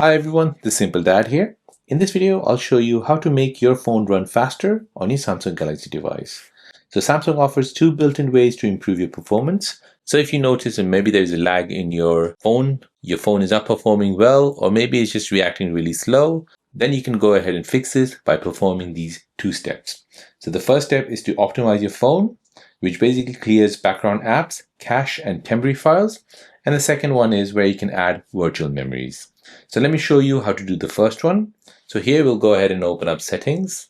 Hi everyone, this is Simple Dad here. In this video, I'll show you how to make your phone run faster on your Samsung Galaxy device. So Samsung offers two built-in ways to improve your performance. So if you notice that maybe there's a lag in your phone is not performing well, or maybe it's just reacting really slow, then you can go ahead and fix this by performing these two steps. So the first step is to optimize your phone, which basically clears background apps, cache, and temporary files. And the second one is where you can add virtual memories. So let me show you how to do the first one. So here we'll go ahead and open up settings.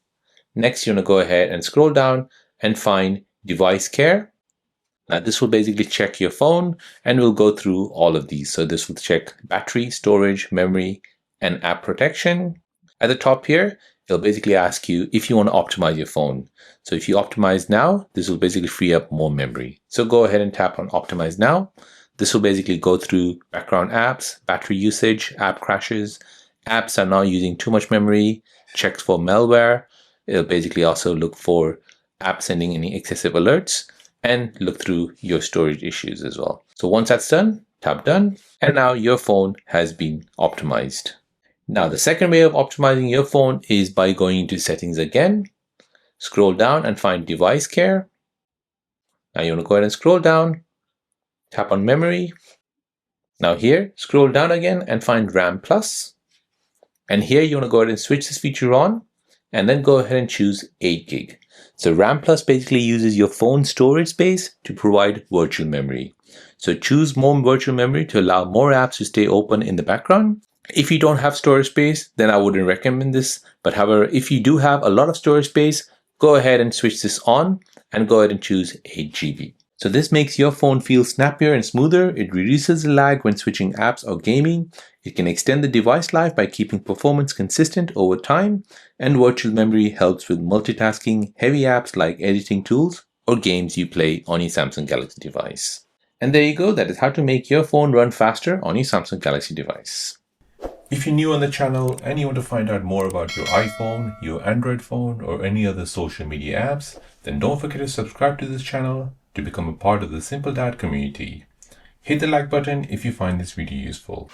Next, you want to go ahead and scroll down and find device care. Now this will basically check your phone and we'll go through all of these. So this will check battery, storage, memory, and app protection. At the top here, it'll basically ask you if you want to optimize your phone. So if you optimize now, this will basically free up more memory. So go ahead and tap on optimize now. This will basically go through background apps, battery usage, app crashes, apps are now using too much memory, checks for malware. It'll basically also look for apps sending any excessive alerts and look through your storage issues as well. So once that's done, tap done, and now your phone has been optimized. Now the second way of optimizing your phone is by going into settings again, scroll down and find device care. Now you want to go ahead and scroll down, tap on memory. Now here, scroll down again and find RAM Plus. And here you want to go ahead and switch this feature on and then go ahead and choose 8 gig. So RAM Plus basically uses your phone storage space to provide virtual memory. So choose more virtual memory to allow more apps to stay open in the background. If you don't have storage space, then I wouldn't recommend this. But however, if you do have a lot of storage space, go ahead and switch this on and go ahead and choose 8 GB. So this makes your phone feel snappier and smoother. It reduces the lag when switching apps or gaming. It can extend the device life by keeping performance consistent over time. And virtual memory helps with multitasking, heavy apps like editing tools or games you play on your Samsung Galaxy device. And there you go. That is how to make your phone run faster on your Samsung Galaxy device. If you're new on the channel and you want to find out more about your iPhone, your Android phone, or any other social media apps, then don't forget to subscribe to this channel to become a part of the Simple Dad community. Hit the like button if you find this video useful.